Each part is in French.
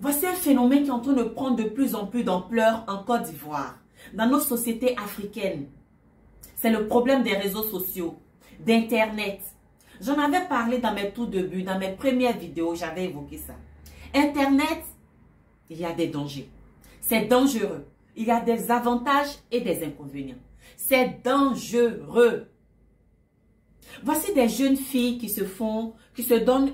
Voici un phénomène qui est en train de prendre de plus en plus d'ampleur en Côte d'Ivoire, dans nos sociétés africaines. C'est le problème des réseaux sociaux, d'Internet. J'en avais parlé dans mes tout débuts, dans mes premières vidéos, j'avais évoqué ça. Internet, il y a des dangers. C'est dangereux. Il y a des avantages et des inconvénients. C'est dangereux. Voici des jeunes filles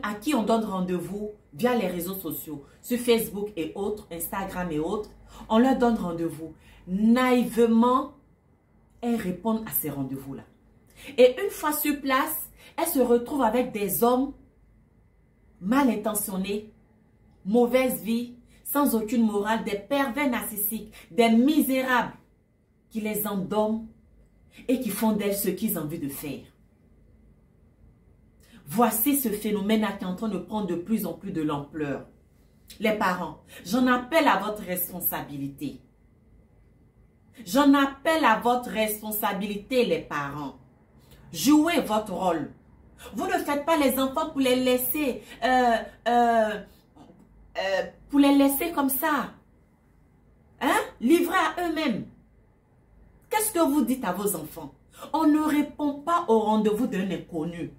à qui on donne rendez-vous via les réseaux sociaux, sur Facebook et autres, Instagram et autres. On leur donne rendez-vous. Naïvement, elles répondent à ces rendez-vous-là. Et une fois sur place, elles se retrouvent avec des hommes mal intentionnés, mauvaise vie, sans aucune morale, des pervers narcissiques, des misérables qui les endorment et qui font d'elles ce qu'ils ont envie de faire. Voici ce phénomène qui est en train de prendre de plus en plus de l'ampleur. Les parents, j'en appelle à votre responsabilité. J'en appelle à votre responsabilité, les parents. Jouez votre rôle. Vous ne faites pas les enfants pour les laisser, comme ça. Hein? Livrés à eux-mêmes. Qu'est-ce que vous dites à vos enfants? On ne répond pas au rendez-vous d'un inconnu.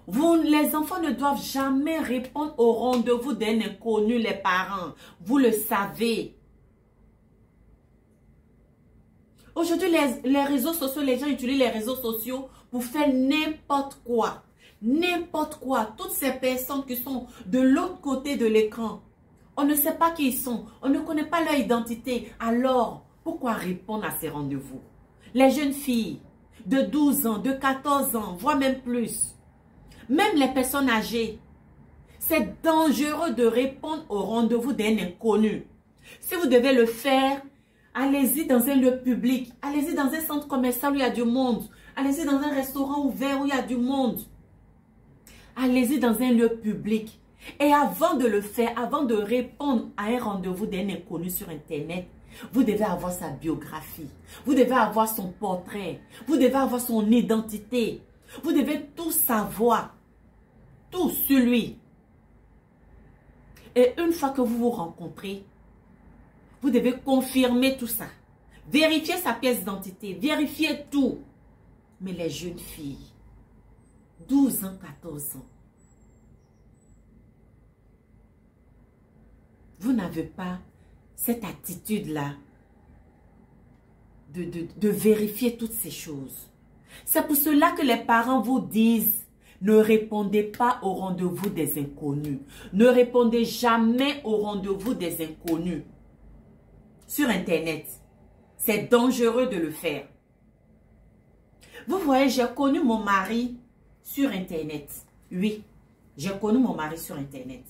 Les enfants ne doivent jamais répondre au rendez-vous d'un inconnu, les parents. Vous le savez. Aujourd'hui, les réseaux sociaux, les gens utilisent les réseaux sociaux pour faire n'importe quoi. N'importe quoi. Toutes ces personnes qui sont de l'autre côté de l'écran, on ne sait pas qui ils sont. On ne connaît pas leur identité. Alors, pourquoi répondre à ces rendez-vous? Les jeunes filles de 12 ans, de 14 ans, voire même plus. Même les personnes âgées. C'est dangereux de répondre au rendez-vous d'un inconnu. Si vous devez le faire, allez-y dans un lieu public. Allez-y dans un centre commercial où il y a du monde. Allez-y dans un restaurant ouvert où il y a du monde. Allez-y dans un lieu public. Et avant de le faire, avant de répondre à un rendez-vous d'un inconnu sur Internet, vous devez avoir sa biographie. Vous devez avoir son portrait. Vous devez avoir son identité. Vous devez tout savoir. Tout sur lui. Et une fois que vous vous rencontrez, vous devez confirmer tout ça. Vérifier sa pièce d'identité. Vérifier tout. Mais les jeunes filles, 12 ans, 14 ans, vous n'avez pas cette attitude-là de vérifier toutes ces choses. C'est pour cela que les parents vous disent, ne répondez pas au rendez-vous des inconnus. Ne répondez jamais au rendez-vous des inconnus. Sur Internet, c'est dangereux de le faire. Vous voyez, j'ai connu mon mari sur Internet. Oui, j'ai connu mon mari sur Internet.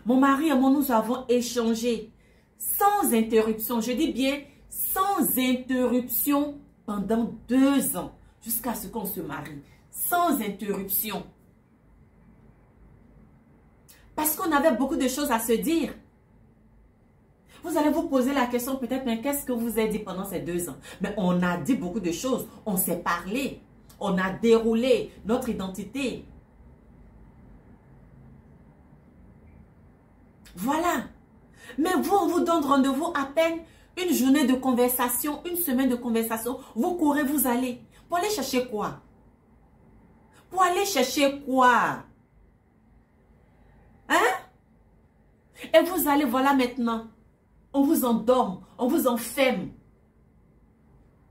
Mon mari et moi, nous avons échangé sans interruption. Je dis bien sans interruption pendant 2 ans. Jusqu'à ce qu'on se marie. Sans interruption. Parce qu'on avait beaucoup de choses à se dire. Vous allez vous poser la question peut-être, mais qu'est-ce que vous avez dit pendant ces 2 ans? Mais on a dit beaucoup de choses. On s'est parlé. On a déroulé notre identité. Voilà. Mais vous, on vous donne rendez-vous à peine une journée de conversation, une semaine de conversation. Vous courez, vous allez. Pour aller chercher quoi? Pour aller chercher quoi? Hein? Et vous allez, voilà maintenant. On vous endorme, on vous enferme.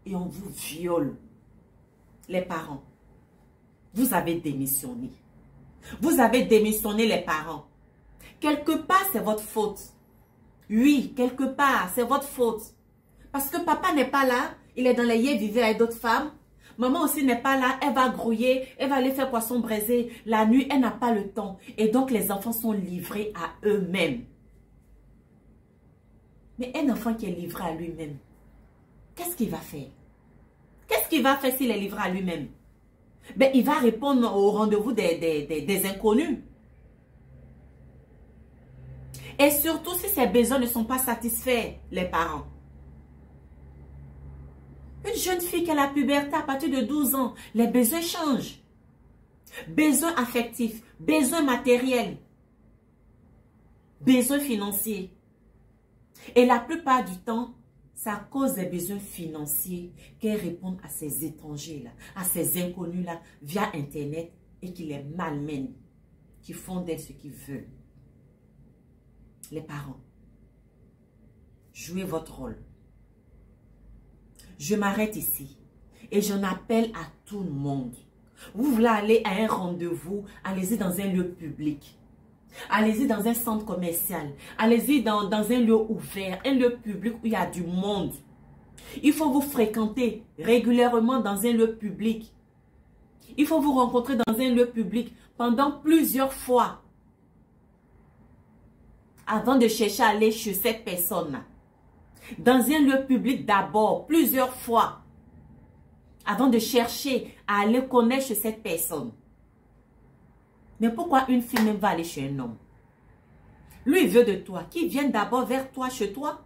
Et on vous viole. Les parents. Vous avez démissionné. Vous avez démissionné les parents. Quelque part, c'est votre faute. Oui, quelque part, c'est votre faute. Parce que papa n'est pas là. Il est dans les yeux vivants avec d'autres femmes. Maman aussi n'est pas là. Elle va grouiller. Elle va aller faire poisson braisé. La nuit, elle n'a pas le temps. Et donc, les enfants sont livrés à eux-mêmes. Mais un enfant qui est livré à lui-même, qu'est-ce qu'il va faire? Qu'est-ce qu'il va faire s'il est livré à lui-même? Ben, il va répondre au rendez-vous des inconnus. Et surtout si ses besoins ne sont pas satisfaits, les parents. Une jeune fille qui a la puberté à partir de 12 ans, les besoins changent. Besoins affectifs, besoins matériels. Besoins financiers. Et la plupart du temps, c'est à cause des besoins financiers qu'elles répondent à ces étrangers-là, à ces inconnus-là, via Internet et qui les malmènent, qui font d'elles ce qu'ils veulent. Les parents, jouez votre rôle. Je m'arrête ici et j'en appelle à tout le monde. Vous voulez aller à un rendez-vous, allez-y dans un lieu public. Allez-y dans un centre commercial. Allez-y dans un lieu ouvert, un lieu public où il y a du monde. Il faut vous fréquenter régulièrement dans un lieu public. Il faut vous rencontrer dans un lieu public pendant plusieurs fois. Avant de chercher à aller chez cette personne-là. Dans un lieu public d'abord, plusieurs fois. Avant de chercher à aller connaître chez cette personne. Mais pourquoi une fille même va aller chez un homme? Lui, il veut de toi, qu'il vienne d'abord vers toi, chez toi.